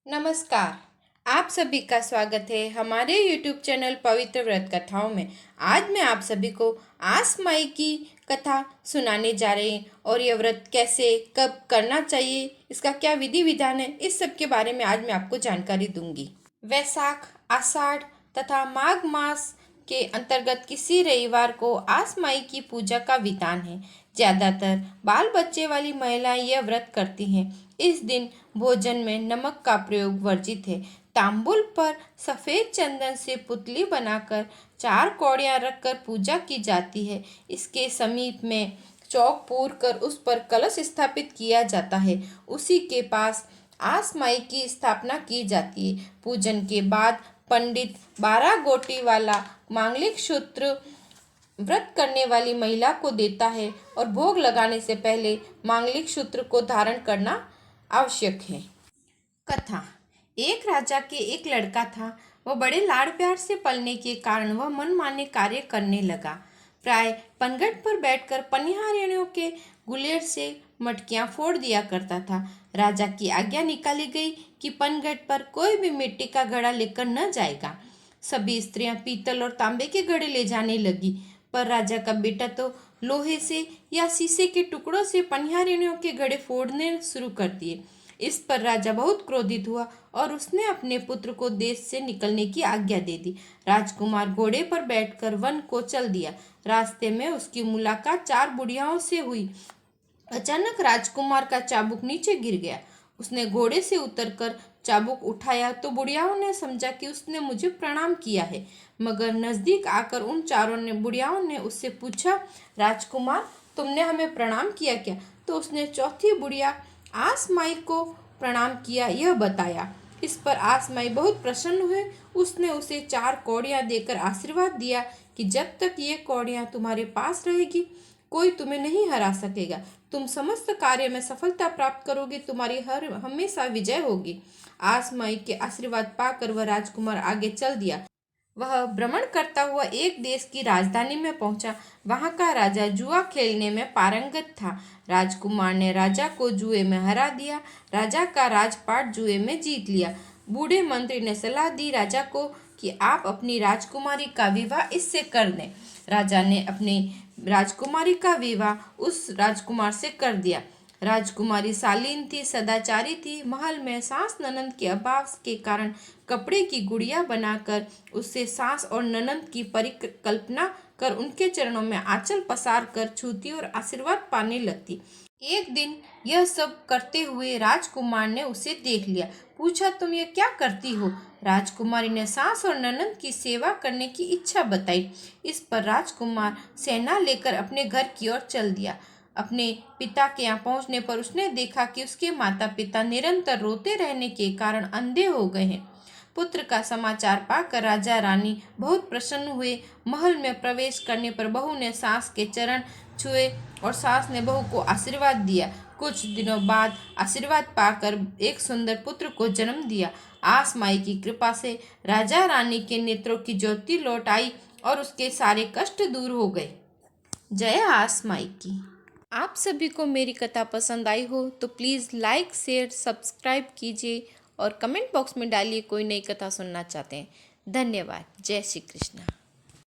नमस्कार। आप सभी का स्वागत है हमारे YouTube चैनल पवित्र व्रत कथाओं में। आज मैं आप सभी को आस माई की कथा सुनाने जा रही हूँ और यह व्रत कैसे कब करना चाहिए, इसका क्या विधि विधान है, इस सब के बारे में आज मैं आपको जानकारी दूंगी। वैशाख, आषाढ़ तथा माघ मास के अंतर्गत किसी रविवार को आस माई की पूजा का विधान है। ज्यादातर बाल बच्चे वाली महिलाएं यह व्रत करती हैं। इस दिन भोजन में नमक का प्रयोग वर्जित है। तांबुल पर सफेद चंदन से पुतली बनाकर 4 कौड़ियां रखकर पूजा की जाती है। इसके समीप में चौक पूर कर उस पर कलश स्थापित किया जाता है। उसी के पास आस माई की स्थापना की जाती है। पूजन के बाद पंडित 12 गोटी वाला मांगलिक सूत्र व्रत करने वाली महिला को देता है और भोग लगाने से पहले मांगलिक सूत्र को धारण करना आवश्यक है। कथा। एक राजा के एक लड़का था। वह बड़े लाड़ प्यार से पलने के कारण वह मनमाने कार्य करने लगा। प्राय पनघट पर बैठकर पनिहारियों के गुलेर से मटकियां फोड़ दिया करता था। राजा की आज्ञा निकाली गई कि पनघट पर कोई भी मिट्टी का घड़ा लेकर न जाएगा। सभी स्त्रियां पीतल और तांबे के घड़े ले जाने लगी, पर राजा का बेटा तो लोहे से या शीशे के टुकड़ों से पनिहारियों के घड़े फोड़ने शुरू कर दिए। इस पर राजा बहुत क्रोधित हुआ और उसने अपने पुत्र को देश से निकलने की आज्ञा दे दी। राजकुमार घोड़े पर बैठकर वन को चल दिया। रास्ते में उसकी मुलाकात 4 बुढ़ियाओं से हुई। अचानक राजकुमार का चाबुक नीचे गिर गया। उसने घोड़े से उतरकर चाबुक उठाया तो बुढ़ियाओं ने समझा कि उसने मुझे प्रणाम किया है, मगर नजदीक आकर उन बुढ़ियाओं ने उससे पूछा, राजकुमार, तुमने हमें प्रणाम किया क्या? तो उसने चौथी बुढ़िया आस माई को प्रणाम किया यह बताया। इस पर आस माई बहुत प्रसन्न हुए। उसने उसे 4 कौड़ियां देकर आशीर्वाद दिया कि जब तक ये कौड़ियां तुम्हारे पास रहेगी कोई तुम्हें नहीं हरा सकेगा। तुम समस्त कार्य में सफलता प्राप्त करोगे, तुम्हारी हमेशा विजय होगी। आस माई के आशीर्वाद पाकर वह राजकुमार आगे चल दिया। वह भ्रमण करता हुआ एक देश की राजधानी में पहुंचा। वहां का राजा जुआ खेलने में पारंगत था। राजकुमार ने राजा को जुए में हरा दिया। राजा का राजपाट जुए में जीत लिया। बूढ़े मंत्री ने सलाह दी राजा को कि आप अपनी राजकुमारी का विवाह इससे कर दें। राजा ने अपनी राजकुमारी का विवाह उस राजकुमार से कर दिया। राजकुमारी शालीन थी, सदाचारी थी। महल में सास ननंद के अभाव के कारण कपड़े की गुड़िया बनाकर उससे सास और ननंद की परिकल्पना कर उनके चरणों में आंचल पसार कर छूती और आशीर्वाद पाने लगती। एक दिन यह सब करते हुए राजकुमार ने उसे देख लिया। पूछा, तुम ये क्या करती हो? राजकुमारी ने सास और ननंद की सेवा करने की इच्छा बताई। इस पर राजकुमार सेना लेकर अपने घर की ओर चल दिया। अपने पिता के यहाँ पहुंचने पर उसने देखा कि उसके माता पिता निरंतर रोते रहने के कारण अंधे हो गए हैं। पुत्र का समाचार पाकर राजा रानी बहुत प्रसन्न हुए। महल में प्रवेश करने पर बहू ने सास के चरण छुए और सास ने बहू को आशीर्वाद दिया। कुछ दिनों बाद आशीर्वाद पाकर एक सुंदर पुत्र को जन्म दिया। आस माई की कृपा से राजा रानी के नेत्रों की ज्योति लौट आई और उसके सारे कष्ट दूर हो गए। जय आस माई की। आप सभी को मेरी कथा पसंद आई हो तो प्लीज़ लाइक, शेयर, सब्सक्राइब कीजिए और कमेंट बॉक्स में डालिए कोई नई कथा सुनना चाहते हैं। धन्यवाद। जय श्री कृष्ण।